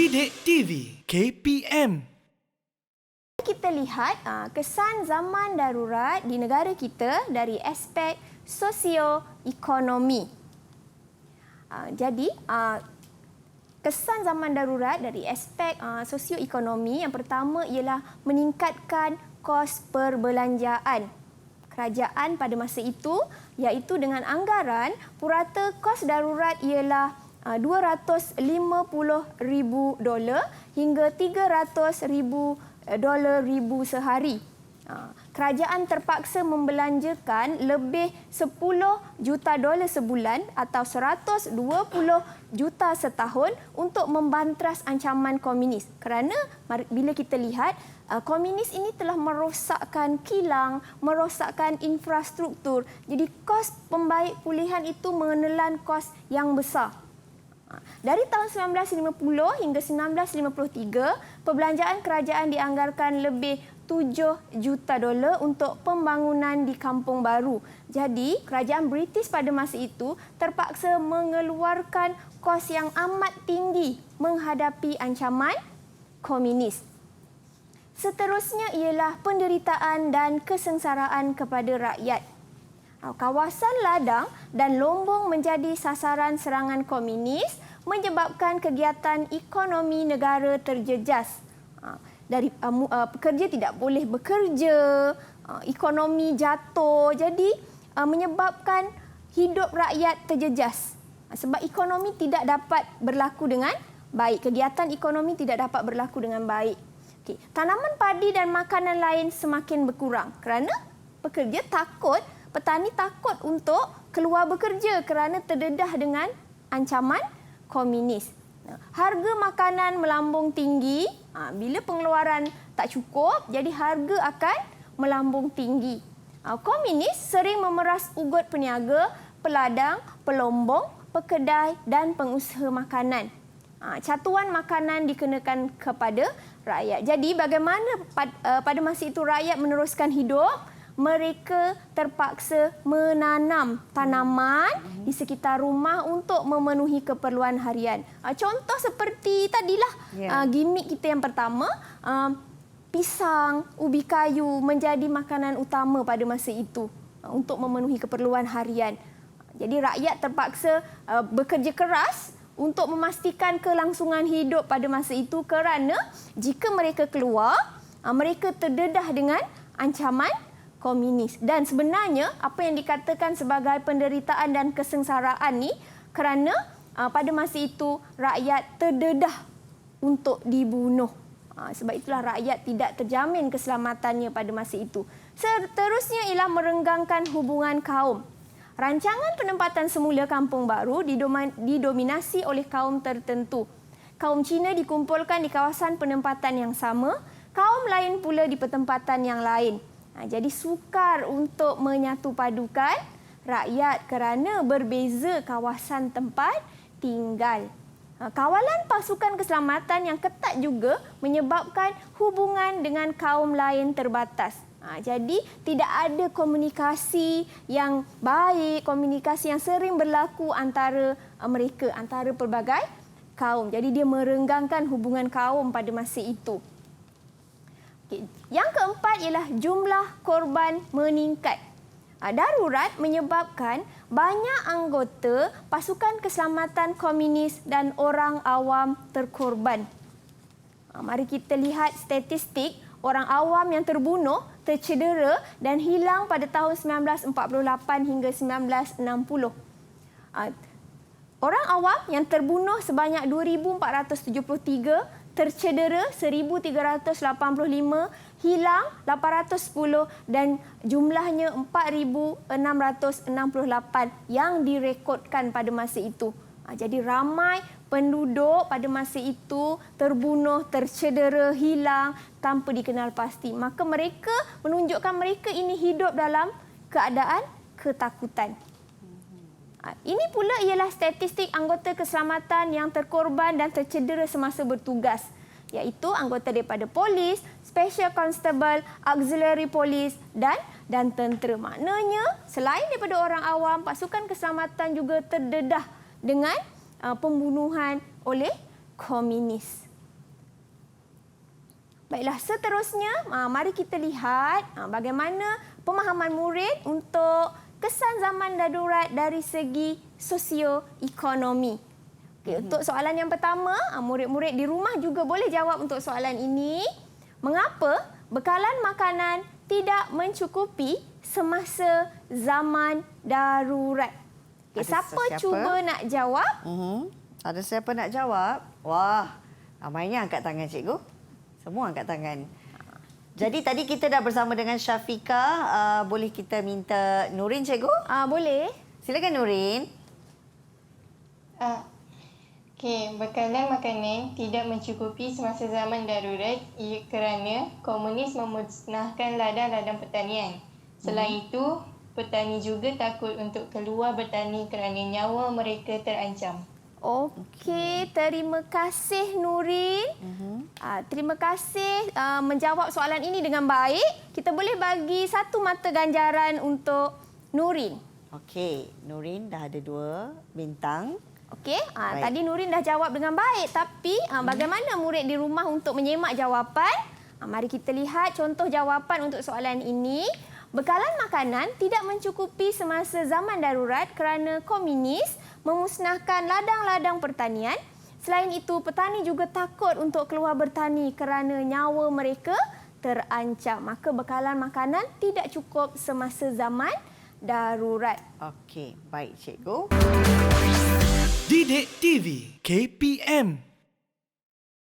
Didik TV KPM. Kita lihat kesan zaman darurat di negara kita dari aspek sosioekonomi. Jadi, kesan zaman darurat dari aspek sosioekonomi yang pertama ialah meningkatkan kos perbelanjaan kerajaan pada masa itu, iaitu dengan anggaran purata kos darurat ialah $250,000 hingga $300,000 sehari. Kerajaan terpaksa membelanjakan lebih $10 juta sebulan atau $120 juta setahun untuk membantras ancaman komunis. Kerana bila kita lihat, komunis ini telah merosakkan kilang, merosakkan infrastruktur. Jadi kos pembaik pulihan itu menelan kos yang besar. Dari tahun 1950 hingga 1953, perbelanjaan kerajaan dianggarkan lebih $7 juta untuk pembangunan di Kampung Baru. Jadi, kerajaan British pada masa itu terpaksa mengeluarkan kos yang amat tinggi menghadapi ancaman komunis. Seterusnya ialah penderitaan dan kesengsaraan kepada rakyat. Kawasan ladang dan lombong menjadi sasaran serangan komunis menyebabkan kegiatan ekonomi negara terjejas. Pekerja tidak boleh bekerja, ekonomi jatuh, jadi menyebabkan hidup rakyat terjejas. Sebab ekonomi tidak dapat berlaku dengan baik, kegiatan ekonomi tidak dapat berlaku dengan baik. Tanaman padi dan makanan lain semakin berkurang kerana petani takut untuk keluar bekerja kerana terdedah dengan ancaman komunis. Harga makanan melambung tinggi. Bila pengeluaran tak cukup, jadi harga akan melambung tinggi. Komunis sering memeras ugut peniaga, peladang, pelombong, pekedai dan pengusaha makanan. Catuan makanan dikenakan kepada rakyat. Jadi bagaimana pada masa itu rakyat meneruskan hidup? Mereka terpaksa menanam tanaman di sekitar rumah untuk memenuhi keperluan harian. Contoh seperti tadilah gimik kita yang pertama, pisang, ubi kayu menjadi makanan utama pada masa itu untuk memenuhi keperluan harian. Jadi rakyat terpaksa bekerja keras untuk memastikan kelangsungan hidup pada masa itu kerana jika mereka keluar, mereka terdedah dengan ancaman komunis. Dan sebenarnya apa yang dikatakan sebagai penderitaan dan kesengsaraan ni kerana pada masa itu rakyat terdedah untuk dibunuh. Sebab itulah rakyat tidak terjamin keselamatannya pada masa itu. Seterusnya ialah merenggangkan hubungan kaum. Rancangan penempatan semula Kampung Baru didominasi oleh kaum tertentu. Kaum Cina dikumpulkan di kawasan penempatan yang sama, kaum lain pula di pertempatan yang lain. Jadi sukar untuk menyatu padukan rakyat kerana berbeza kawasan tempat tinggal. Kawalan pasukan keselamatan yang ketat juga menyebabkan hubungan dengan kaum lain terbatas. Jadi tidak ada komunikasi yang baik, komunikasi yang sering berlaku antara mereka, antara pelbagai kaum. Jadi dia merenggangkan hubungan kaum pada masa itu. Yang keempat ialah jumlah korban meningkat. Darurat menyebabkan banyak anggota pasukan keselamatan komunis dan orang awam terkorban. Mari kita lihat statistik orang awam yang terbunuh, tercedera dan hilang pada tahun 1948 hingga 1960. Orang awam yang terbunuh sebanyak 2,473, tercedera 1,385, hilang 810 dan jumlahnya 4,668 yang direkodkan pada masa itu. Jadi ramai penduduk pada masa itu terbunuh, tercedera, hilang tanpa dikenal pasti. Maka mereka menunjukkan mereka ini hidup dalam keadaan ketakutan. Ini pula ialah statistik anggota keselamatan yang terkorban dan tercedera semasa bertugas, iaitu anggota daripada polis, special constable, auxiliary police dan tentera. Maknanya selain daripada orang awam, pasukan keselamatan juga terdedah dengan pembunuhan oleh komunis. Baiklah, seterusnya mari kita lihat bagaimana pemahaman murid untuk kesan zaman darurat dari segi sosioekonomi. Okey, untuk soalan yang pertama, murid-murid di rumah juga boleh jawab untuk soalan ini. Mengapa bekalan makanan tidak mencukupi semasa zaman darurat? Okay, siapa cuba nak jawab? Ada siapa nak jawab? Wah, ramainya angkat tangan cikgu. Semua angkat tangan. Jadi tadi kita dah bersama dengan Syafiqah. Boleh kita minta Nurin cikgu? Boleh. Silakan Nurin. Okey, bekalan makanan tidak mencukupi semasa zaman darurat kerana komunis memusnahkan ladang-ladang pertanian. Selain itu, petani juga takut untuk keluar bertani kerana nyawa mereka terancam. Okey, terima kasih Nurin. Terima kasih menjawab soalan ini dengan baik. Kita boleh bagi satu mata ganjaran untuk Nurin. Okey, Nurin dah ada 2 bintang. Okey, tadi Nurin dah jawab dengan baik. Tapi bagaimana murid di rumah untuk menyemak jawapan? Mari kita lihat contoh jawapan untuk soalan ini. Bekalan makanan tidak mencukupi semasa zaman darurat kerana komunis memusnahkan ladang-ladang pertanian. Selain itu, petani juga takut untuk keluar bertani kerana nyawa mereka terancam. Maka bekalan makanan tidak cukup semasa zaman darurat. Okey, baik cikgu. Didik TV KPM